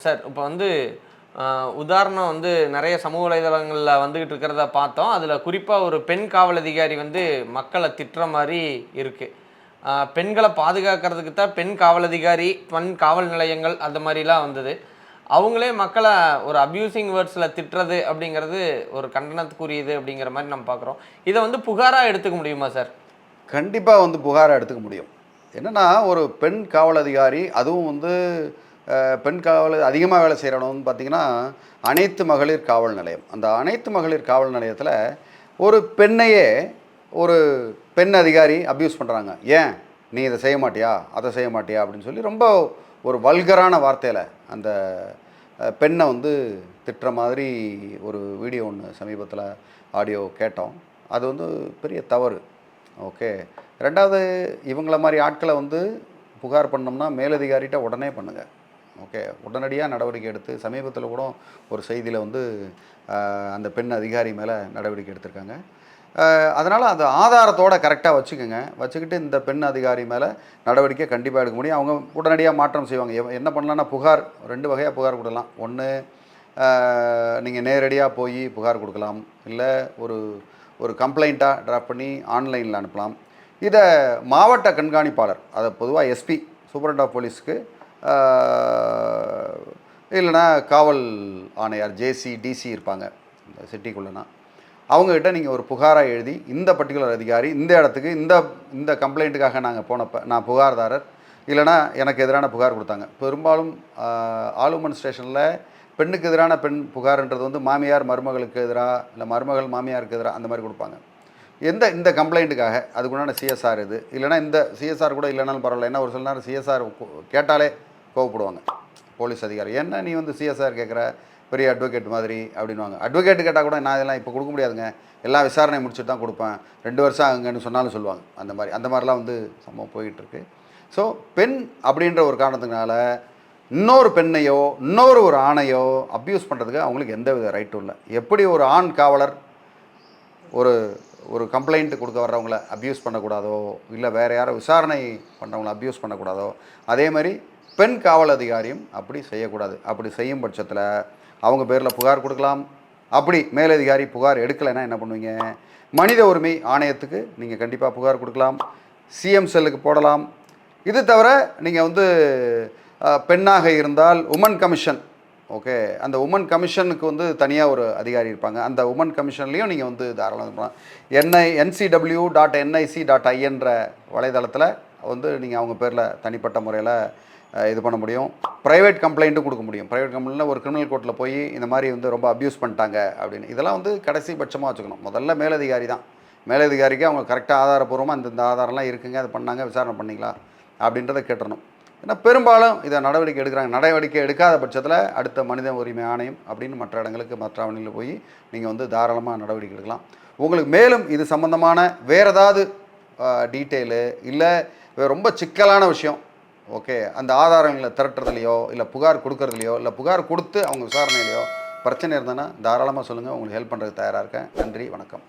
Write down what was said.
Sir இப்போ உதாரணம் நிறைய சமூக வலைதளங்களில் வந்துக்கிட்டு இருக்கிறத பார்த்தோம். அதில் குறிப்பாக ஒரு பெண் காவல் அதிகாரி மக்களை திட்டுற மாதிரி இருக்குது. பெண்களை பாதுகாக்கிறதுக்கு தான் பெண் காவல் அதிகாரி, பெண் காவல் நிலையங்கள் அந்த மாதிரிலாம் வந்தது. அவங்களே மக்களை ஒரு அப்யூசிங் வேர்ட்ஸில் திட்டுறது அப்படிங்கிறது ஒரு கண்டனத்துக்குரியது அப்படிங்கிற மாதிரி நம்ம பார்க்குறோம். இதை புகாராக எடுத்துக்க முடியுமா சார்? கண்டிப்பாக புகாராக எடுத்துக்க முடியும். என்னென்னா, ஒரு பெண் காவல் அதிகாரி, அதுவும் பெண் காவல் அதிகமாக வேலை செய்கிறவங்க பார்த்திங்கன்னா அனைத்து மகளிர் காவல் நிலையம். அந்த அனைத்து மகளிர் காவல் நிலையத்தில் ஒரு பெண்ணையே ஒரு பெண் அதிகாரி அப்யூஸ் பண்ணுறாங்க. ஏன் நீ இதை செய்ய மாட்டியா, அதை செய்ய மாட்டியா அப்படின்னு சொல்லி ரொம்ப ஒரு வல்கரான வார்த்தையில் அந்த பெண்ணை திட்டுற மாதிரி ஒரு வீடியோ ஒன்று சமீபத்தில் ஆடியோ கேட்டோம். அது பெரிய தவறு. ஓகே. ரெண்டாவது, இவங்கள மாதிரி ஆட்களை புகார் பண்ணோம்னா மேலதிகாரிகிட்ட உடனே பண்ணுங்கள். ஓகே. உடனடியாக நடவடிக்கை எடுத்து, சமீபத்தில் கூட ஒரு செய்தியில் அந்த பெண் அதிகாரி மேலே நடவடிக்கை எடுத்திருக்காங்க. அதனால் அந்த ஆதாரத்தோடு கரெக்டாக வச்சுக்கிட்டு இந்த பெண் அதிகாரி மேலே நடவடிக்கை கண்டிப்பாக எடுக்க முடியும். அவங்க உடனடியாக மாற்றம் செய்வாங்க. என்ன பண்ணலான்னா, புகார் 2 வகையாக புகார் கொடுக்கலாம். ஒன்று, நீங்கள் நேரடியாக போய் புகார் கொடுக்கலாம். இல்லை ஒரு கம்ப்ளைண்ட்டாக ட்ராப் பண்ணி ஆன்லைனில் அனுப்பலாம். இதை மாவட்ட கண்காணிப்பாளர், அதை பொதுவாக எஸ்பி, சூப்பரண்ட் ஆஃப் போலீஸ்க்கு, இல்லைனா காவல் ஆணையார், ஜேசி, டிசி இருப்பாங்க இந்த சிட்டிக்குள்ளனா, அவங்ககிட்ட நீங்கள் ஒரு புகாராக எழுதி, இந்த பர்டிகுலர் அதிகாரி இந்த இடத்துக்கு இந்த கம்ப்ளைண்ட்டுக்காக நாங்கள் போனப்போ நான் புகார்தாரர், இல்லைனா எனக்கு எதிரான புகார் கொடுத்தாங்க. பெரும்பாலும் ஆலுமன் ஸ்டேஷனில் பெண்ணுக்கு எதிரான பெண் புகார்ன்றது மாமியார் மருமகளுக்கு எதிராக, இல்லை மருமகள் மாமியாருக்கு எதிராக அந்த மாதிரி கொடுப்பாங்க. இந்த கம்ப்ளைண்ட்டுக்காக அதுக்குண்டான சிஎஸ்ஆர் இது, இல்லைனா இந்த சிஎஸ்ஆர் கூட இல்லைனாலும் பரவாயில்ல. ஏன்னா ஒரு சில நேரம் சிஎஸ்ஆர் கேட்டாலே கோவப்படுவாங்க போலீஸ் அதிகாரி. என்ன நீ சிஎஸ்ஆர் கேட்குற, பெரிய அட்வொகேட் மாதிரி அப்படின்வாங்க. அட்வொகேட்டு கேட்டால் கூட நான் இதெல்லாம் இப்போ கொடுக்க முடியாதுங்க, எல்லாம் விசாரணை முடிச்சுட்டு தான் கொடுப்பேன், 2 வருஷம் ஆகுங்கன்னு சொன்னாலும் சொல்லுவாங்க. அந்த மாதிரிலாம் சம்பவம் போயிட்டுருக்கு. ஸோ பெண் அப்படின்ற ஒரு காரணத்துனால இன்னொரு பெண்ணையோ ஒரு ஆணையோ அப்யூஸ் பண்ணுறதுக்கு அவங்களுக்கு எந்த வித ரைட்டும் இல்லை. எப்படி ஒரு ஆண் காவலர் ஒரு கம்ப்ளைண்ட் கொடுக்க வர்றவங்கள அப்யூஸ் பண்ணக்கூடாதோ, இல்லை வேறு யாரோ விசாரணை பண்ணுறவங்கள அப்யூஸ் பண்ணக்கூடாதோ, அதே மாதிரி பெண் காவல் அதிகாரியும் அப்படி செய்யக்கூடாது. அப்படி செய்யும் பட்சத்தில் அவங்க பேரில் புகார் கொடுக்கலாம். அப்படி மேலதிகாரி புகார் எடுக்கலைன்னா என்ன பண்ணுவீங்க? மனித உரிமை ஆணையத்துக்கு நீங்கள் கண்டிப்பாக புகார் கொடுக்கலாம். சிஎம் செல்லுக்கு போடலாம். இது தவிர நீங்கள் பெண்ணாக இருந்தால் உமன் கமிஷன், ஓகே, அந்த உமன் கமிஷனுக்கு தனியாக ஒரு அதிகாரி இருப்பாங்க. அந்த உமன் கமிஷன்லேயும் நீங்கள் தாராளமாக பண்ணலாம். ncw.nic.inன்ற வலைதளத்தில் நீங்கள் அவங்க பேரில் தனிப்பட்ட முறையில் இது பண்ண முடியும். ப்ரைவேட் கம்ப்ளைண்ட்டும் கொடுக்க முடியும். ப்ரைவேட் கம்ப்ளைண்ட்டில் ஒரு கிரிமினல் கோர்ட்டில் போய் இந்த மாதிரி ரொம்ப அப்யூஸ் பண்ணிட்டாங்க அப்படின்னு, இதெல்லாம் கடைசி பட்சமாக வச்சுக்கணும். முதல்ல மேலதிகாரி தான். மேலதிகாரிக்கு அவங்க கரெக்டாக ஆதாரப்பூர்வமாக இந்த ஆதாரம்லாம் இருக்குங்க, அது பண்ணாங்க, விசாரணை பண்ணிங்களா அப்படின்றத கேட்டுறணும். ஏன்னா பெரும்பாலும் இதை நடவடிக்கை எடுக்கிறாங்க. நடவடிக்கை எடுக்காத பட்சத்தில் அடுத்த மனித உரிமை ஆணையம் அப்படின்னு மற்ற இடங்களுக்கு, மற்ற ஆவணங்களில் போய் நீங்கள் தாராளமாக நடவடிக்கை எடுக்கலாம். உங்களுக்கு மேலும் இது சம்மந்தமான வேறு ஏதாவது டீட்டெயிலு, இல்லை ரொம்ப சிக்கலான விஷயம், ஓகே, அந்த ஆதாரங்களை திரட்டுறதுலையோ, இல்லை புகார் கொடுக்கறதுலையோ, இல்லை புகார் கொடுத்து அவங்க விசாரணையிலையோ பிரச்சனை இருந்ததுன்னா தாராளமாக சொல்லுங்கள். உங்களுக்கு ஹெல்ப் பண்ணுறதுக்கு தயாராக இருக்கேன். நன்றி, வணக்கம்.